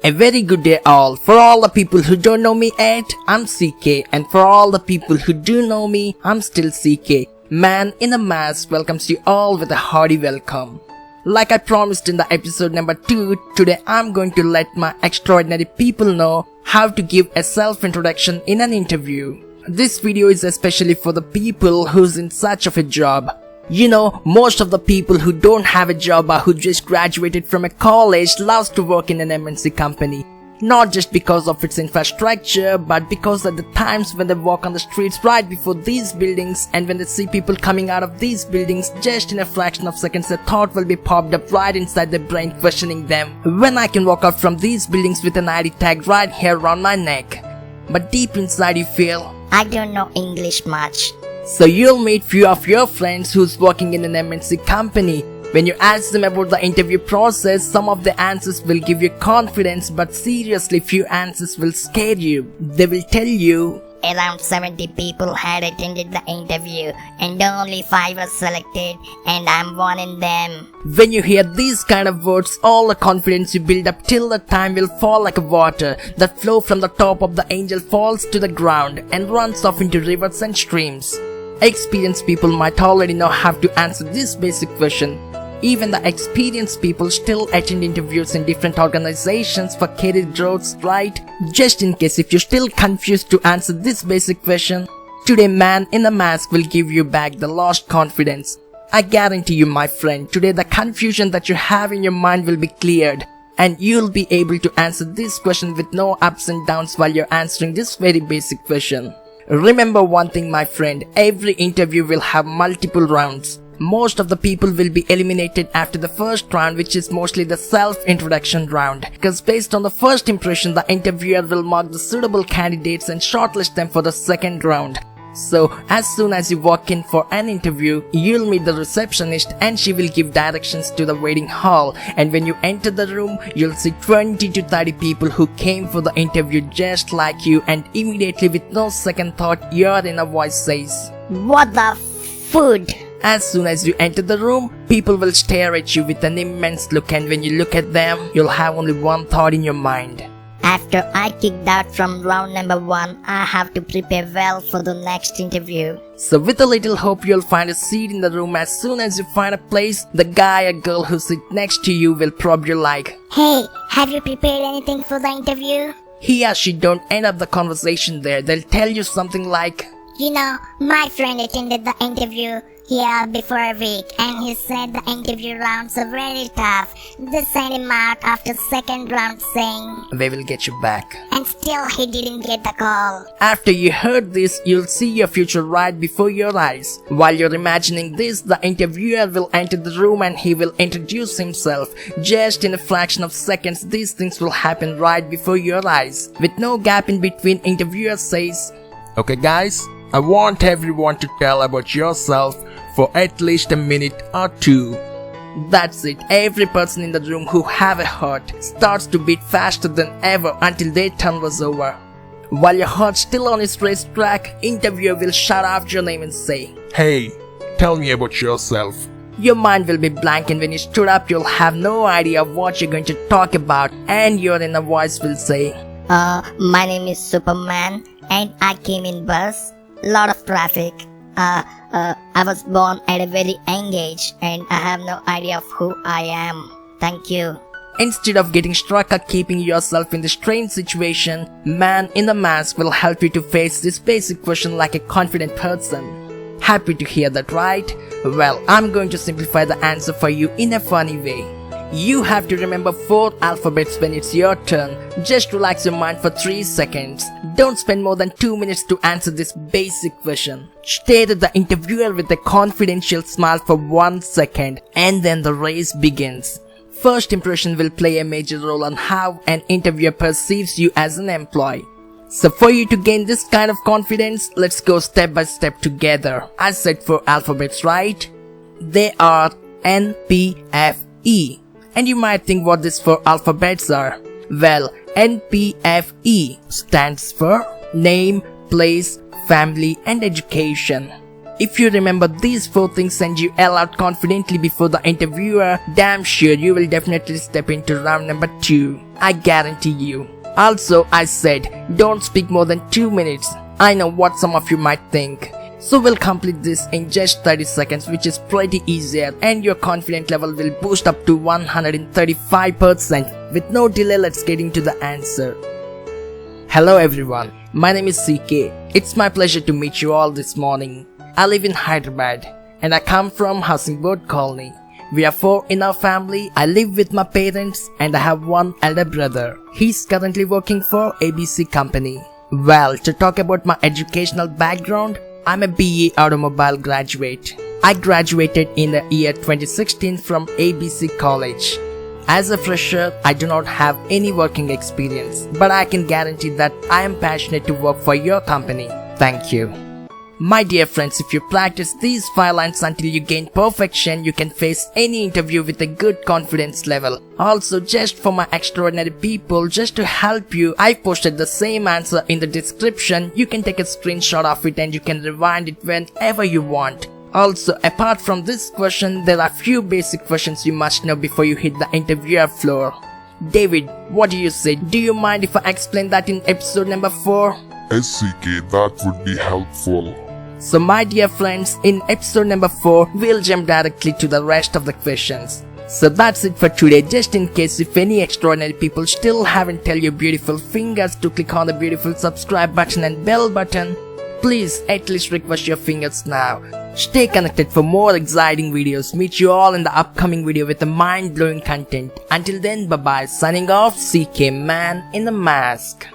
A very good day all. For all the people who don't know me yet, I'm CK, and for all the people who do know me, I'm still CK. Man in a Mask welcomes you all with a hearty welcome. Like I promised in the episode number 2, today I'm going to let my extraordinary people know how to give a self-introduction in an interview. This video is especially for the people who's in search of a job. You know, most of the people who don't have a job or who just graduated from a college loves to work in an MNC company. Not just because of its infrastructure, but because at the times when they walk on the streets right before these buildings and when they see people coming out of these buildings, just in a fraction of seconds a thought will be popped up right inside their brain questioning them when I can walk out from these buildings with an ID tag right here around my neck. But deep inside you feel, I don't know English much. So you'll meet few of your friends who's working in an MNC company. When you ask them about the interview process, some of the answers will give you confidence, but seriously few answers will scare you. They will tell you, around 70 people had attended the interview and only 5 were selected and I'm one in them. When you hear these kind of words, all the confidence you build up till the time will fall like water that flow from the top of the angel falls to the ground and runs off into rivers and streams. Experienced people might already know how to answer this basic question. Even the experienced people still attend interviews in different organizations for career growth, right? Just in case if you're still confused to answer this basic question, today Man in a Mask will give you back the lost confidence. I guarantee you, my friend, today the confusion that you have in your mind will be cleared and you'll be able to answer this question with no ups and downs while you're answering this very basic question. Remember one thing, my friend, every interview will have multiple rounds. Most of the people will be eliminated after the first round, which is mostly the self-introduction round. Because based on the first impression, the interviewer will mark the suitable candidates and shortlist them for the second round. So, as soon as you walk in for an interview, you'll meet the receptionist and she will give directions to the waiting hall. And when you enter the room, you'll see 20 to 30 people who came for the interview just like you, and immediately with no second thought, your inner voice says, What the food? As soon as you enter the room, people will stare at you with an immense look, and when you look at them, you'll have only one thought in your mind. After I kicked out from round number 1, I have to prepare well for the next interview. So with a little hope, you'll find a seat in the room. As soon as you find a place, the guy or girl who sits next to you will probe you like, Hey, have you prepared anything for the interview? He or she don't end up the conversation there. They'll tell you something like, You know, my friend attended the interview here before a week and he said the interview rounds are very tough. They sent him out after second round saying, we will get you back. And still he didn't get the call. After you heard this, you'll see your future right before your eyes. While you're imagining this, the interviewer will enter the room and he will introduce himself. Just in a fraction of seconds, these things will happen right before your eyes. With no gap in between, interviewer says, Okay guys, I want everyone to tell about yourself for at least a minute or 2. That's it. Every person in the room who have a heart starts to beat faster than ever until their turn was over. While your heart's still on its race track, interviewer will shout out your name and say, Hey, tell me about yourself. Your mind will be blank, and when you stood up, you'll have no idea what you're going to talk about, and your inner voice will say, My name is Superman and I came in bus. Lot of traffic. I was born at a very young age and I have no idea of who I am. Thank you. Instead of getting stuck or keeping yourself in this strange situation, Man in the Mask will help you to face this basic question like a confident person. Happy to hear that, right? Well, I'm going to simplify the answer for you in a funny way. You have to remember 4 alphabets when it's your turn. Just relax your mind for 3 seconds. Don't spend more than 2 minutes to answer this basic question. Stare at the interviewer with a confidential smile for 1 second, and then the race begins. First impression will play a major role on how an interviewer perceives you as an employee. So for you to gain this kind of confidence, let's go step by step together. I said 4 alphabets, right? They are N, P, F, E. And you might think what these 4 alphabets are. Well, NPFE stands for Name, Place, Family and Education. If you remember these 4 things and you yell out confidently before the interviewer, damn sure you will definitely step into round number 2. I guarantee you. Also, I said, don't speak more than 2 minutes. I know what some of you might think. So we'll complete this in just 30 seconds, which is pretty easier, and your confidence level will boost up to 135%. With no delay, let's get into the answer. Hello everyone, my name is CK. It's my pleasure to meet you all this morning. I live in Hyderabad and I come from Housing Board Colony. We are 4 in our family. I live with my parents and I have one elder brother. He's currently working for ABC company. Well, to talk about my educational background, I'm a BE Automobile graduate. I graduated in the year 2016 from ABC College. As a fresher, I do not have any working experience, but I can guarantee that I am passionate to work for your company. Thank you. My dear friends, if you practice these 5 lines until you gain perfection, you can face any interview with a good confidence level. Also, just for my extraordinary people, just to help you, I posted the same answer in the description. You can take a screenshot of it and you can rewind it whenever you want. Also, apart from this question, there are few basic questions you must know before you hit the interviewer floor. David, what do you say? Do you mind if I explain that in episode number 4? SCK, that would be helpful. So my dear friends, in episode number 4, we'll jump directly to the rest of the questions. So that's it for today. Just in case if any extraordinary people still haven't tell your beautiful fingers to click on the beautiful subscribe button and bell button, please at least request your fingers now. Stay connected for more exciting videos. Meet you all in the upcoming video with the mind-blowing content. Until then, bye bye. Signing off, CK Man in the mask.